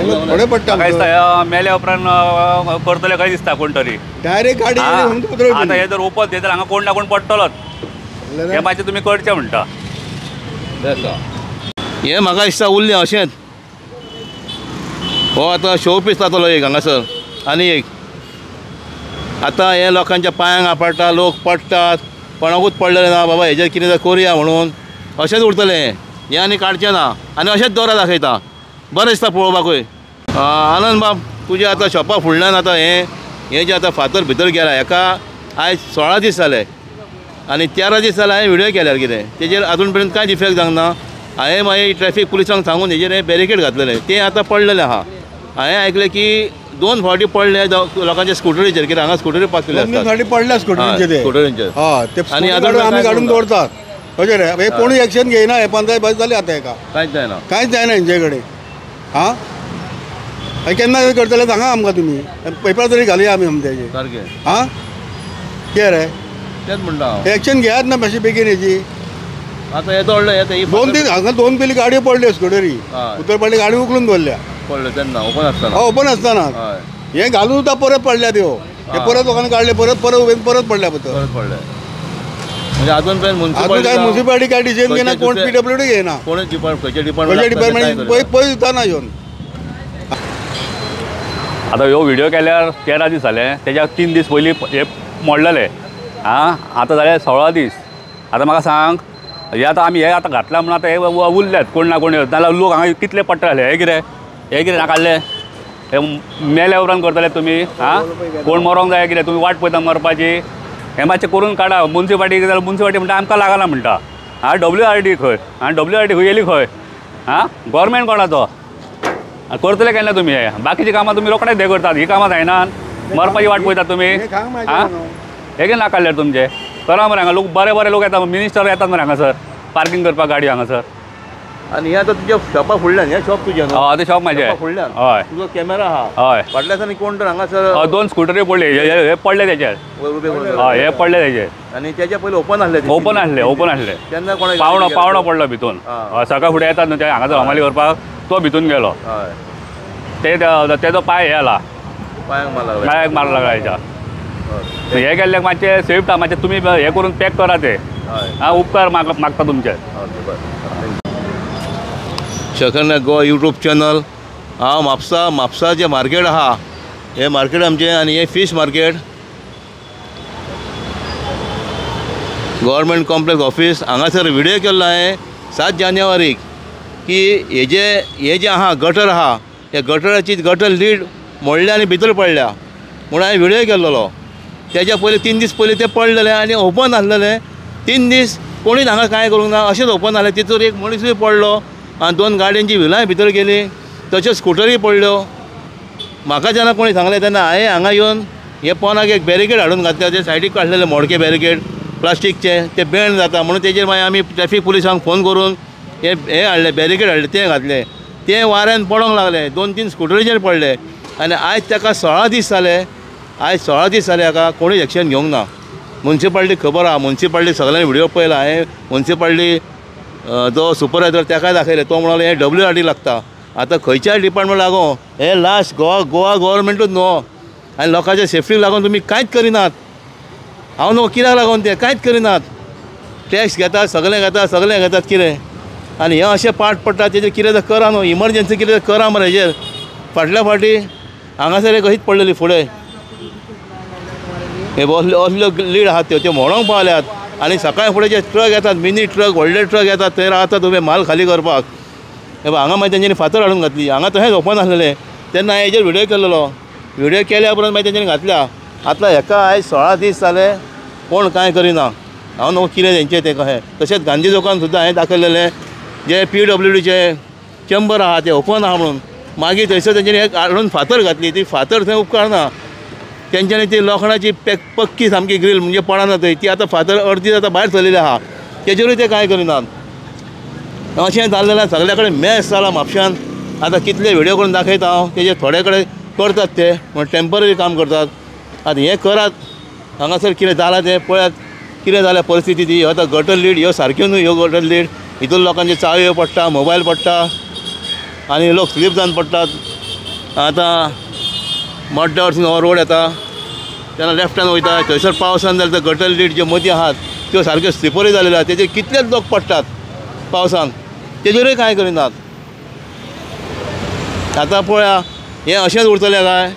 थोडे पडटा काय दिसता मेल्या उपरांत करतले काय दिसता कोण तरी डायरेक्ट गाडी आता हे जर ओपन ते तर हांगा कोण ना कोण पडटलोच हे मातशें तुमी करचें म्हणटा हे म्हाका दिसता उरलें अशेंच हो आतां शो पीस जातलो एक हांगासर आनी एक आतां हे लोकांच्या पांयांक आपडटा लोक पडटात कोणाकूच पडलेले ना बाबा हेजेर कितें करुया म्हणून अशेंच उरतलें हे आनी काडचें ना आनी अशेंच दोरा दाखयता बरें दिसता पळोवपाकूय आनंद बाब तुजें आतां शॉपा फुडल्यान आतां हें जें आतां फातर भितर गेला हेका आयज 16 दीस जाले आनी 13 दीस जाले हांवें व्हिडियो केल्यार कितें तेजेर आजून पर्यंत कांयच इफेक्ट जावंक ना हांवें मागीर ट्रॅफीक पुलिसांक सांगून हेजेर हें बॅरिकेड घातलेलें तें आतां पडलेलें आहा हांवें आयकलें की 2 फावटी पडले लोकांच्या स्कुटरीचेर कित्याक हांगा स्कुटरी पास केले आसतात पडल्या स्कुटरीचेर आनी आमी काडून दवरतात कशें रे हे कोणूय एक्शन घेयना हे 15 दीस जाली आतां हेका कांयच जायना हेंचे कडेन हां केन्ना करतले सांगा आमकां तुमी पेपर तरी घालया आमी आमच्याचे सारकें हां कितें रे तेच म्हणटा एक्शन घेयात ना मातशी बेगीन हेची आतां येतो व्हडलें 2 दीस हांगा 2 पयलीं गाडयो पडल्यो स्कुटरी उतर पडली गाडी उखलून दवरल्या पडलें तेन्ना ओपन आसतना ओपन आसतना हे घालून सुद्दां परत पडल्या त्यो हे परत लोकांनी काडले परत पडल्या पडले म्हणजे अजून पर्यंत काय म्युन्सिपालिटी काय डिसिजन घेना कोण PWD घेना कोण डिपार्टमेंट पळय दिताना येवन आतां ह्यो व्हिडियो केल्यार 13 दीस जाले तेज्या 3 दीस पयलीं हे मोडलेले आतां जाले 16 दीस आतां म्हाका सांग हे आतां आमी हे आतां घातला म्हणून आतां हे उरल्यात कोण ना कोण नाल्यार लोक हांगा कितले पडटले हे कितें नाकाडले हे मेल्या उपरांत करतले तुमी कोण मरोंक जाय कितें तुमी वाट पळयता मरपाची हें मातशें करून काडा म्युन्सिपालिटी जाल्यार म्युन्सिपालिटी म्हणटा आमकां लागना म्हणटा WRD खंय WRD खंय येयली खंय गव्हर्मेंट कोणाचो करतले केन्ना तुमी हे बाकीची कामां तुमी रोखडेच हे करतात ही कामां जायनात मरपाची वाट पळयतात तुमी हे कितें नाकाडल्यार तुमचे करा मरे हांगा लोक बरे लोक येतात मिनिस्टर येतात मरे हांगासर पार्किंग करपाक गाडी हांगासर आनी हे आतां तुज्या शॉपा फुडल्यान हे शॉप तुजें हय ते शॉप म्हाजें फुडल्यान हय तुजो कॅमेरा आहा हय फाटल्यान कोण तर हांगासर 2 स्कुटरी पडले हे पडले तेचेर हय हे पडले तेचेर आनी तेच्या पयलीं ओपन आसले तेन्ना पावणो पडलो भितून सकाळ फुडें येतात न्हू ते हांगासर हमाली करपाक तो भितून गेलो तेजो पांय हे जाला पांयाक मार लागला हेच्या हे गेल्ल्याक मातशें सेफ्ट मातशें तुमी हे करून पॅक करा ते उपकार मागता तुमचे शकन गोवा यूट्यूब चॅनल हांव म्हापसा जें मार्केट आहा हे मार्केट आमचें आनी हे fish market government complex office हांगासर व्हिडियो केल्लो हांवें 7 जानेवारीक की हे जे आहा गटर आहा हे गटराची गटर लीड मोडल्या आनी भितर पडल्या म्हणून हांवें व्हिडियो केल्लो तेच्या पयलीं 3 दीस पयलीं ते पडलेले आनी ओपन आसलेले 3 दीस कोणीच हांगा कांय करूंक ना अशेंच ओपन जालें तितूर एक मनीसूय पडलो आनी 2 गाडयांची व्हिलांय भितर गेली तश्योच स्कुटरी पडल्यो म्हाका जेन्ना कोणी सांगलें तेन्ना हांवें हांगा येवन हे पोनाक एक बॅरिकेड हाडून घातले ते सायडीक काडलेले मोडके बॅरिकेड प्लास्टीकचे ते बँड जाता म्हणून तेजेर मागीर आमी ट्रॅफीक पुलिसांक फोन करून हे हाडले बॅरिकेड हाडले ते घातले ते वाऱ्यान पडोंक लागले 2-3 स्कुटरीचेर पडले आनी आयज ताका 16 दीस जाले हाका कोणूच एक्शन घेवंक ना म्युन्सिपालिटी खबर आहा म्युन्सिपालिटी सगळ्यांनी व्हिडियो पळयला हांवें म्युन्सिपालिटी जो सुपरवायझर ताका दाखयले तो म्हणलो हे WRD लागता आतां खंयच्याय डिपार्टमेंट लागून हे लास्ट गोवा गव्हर्मेंटूच न्हू आनी लोकांच्या सेफ्टीक लागून तुमी कांयच करिनात हांव न्हू कित्याक लागून ते कांयच करिनात टॅक्स घेतात सगळें घेतात कितें आनी हे अशें पाट पडटा तेजेर कितें तर करा न्हू इमर्जन्सी कितें तर करा मरे हेजेर फाटल्या फावटी हांगासर एक अशीच पडलेली फुडें हे असल्यो लीड आहात त्यो मोडोंक पावल्यात आनी सकाळी फुडें जे ट्रक येतात मिनी ट्रक व्हडले ट्रक येतात थंय रावतात उबे माल खाली करपाक हे हांगा मागीर तेंच्यांनी फातर हाडून घातली हांगा तशेंच ओपन आसलेलें तेन्ना हांवें हेजेर व्हिडियो केल्लो व्हिडियो केल्या उपरांत मागीर तेंच्यांनी घातल्या आतां हेका आयज 16 दीस जाले कोण कांय करिना हांव न्हू कितें तेंचें तें कशें तशेंच गांधी चौकान सुद्दां हांवें दाखयलेलें जे PWDचे चेंबर आहा ते ओपन आहा म्हणून मागीर थंयसर तेंच्यांनी एक हाडून फातर घातली ती फातर थंय उपकारना तेंच्यांनी ती लोखणाची पक्की सामकी ग्रील म्हणजे पडना थंय ती आतां फातर अर्दी आतां भायर सरलेली आहा तेजेरूय ते कांय करिनात अशें जाल्लें सगळे कडेन मॅस जाला म्हापशान आतां कितले व्हिडियो करून दाखयता हांव तेजे थोडे कडेन करतात ते म्हण टेम्पररी काम करतात आतां हें करात हांगासर कितें जालां तें पळयात कितें जाल्या परिस्थिती ती आतां गटर लीड ह्यो सारक्यो न्हू ह्यो गटर लीड हितून लोकांचे चावयो पडटा मोबायल पडटा आनी लोक स्लीप जावन पडटात आतां मड्डा वरसून हो रोड येता तेन्ना लेफ्टान वयता थंयसर पावसान जाल्यार ते गटर लीड ज्यो मदीं आहात त्यो सारक्यो स्लिपरी जालेल्यो आहात तेजेर कितलेच लोक पडटात पावसान तेजेरूय कांय करिनात. आतां पळया हें अशेंच उरतलें काय?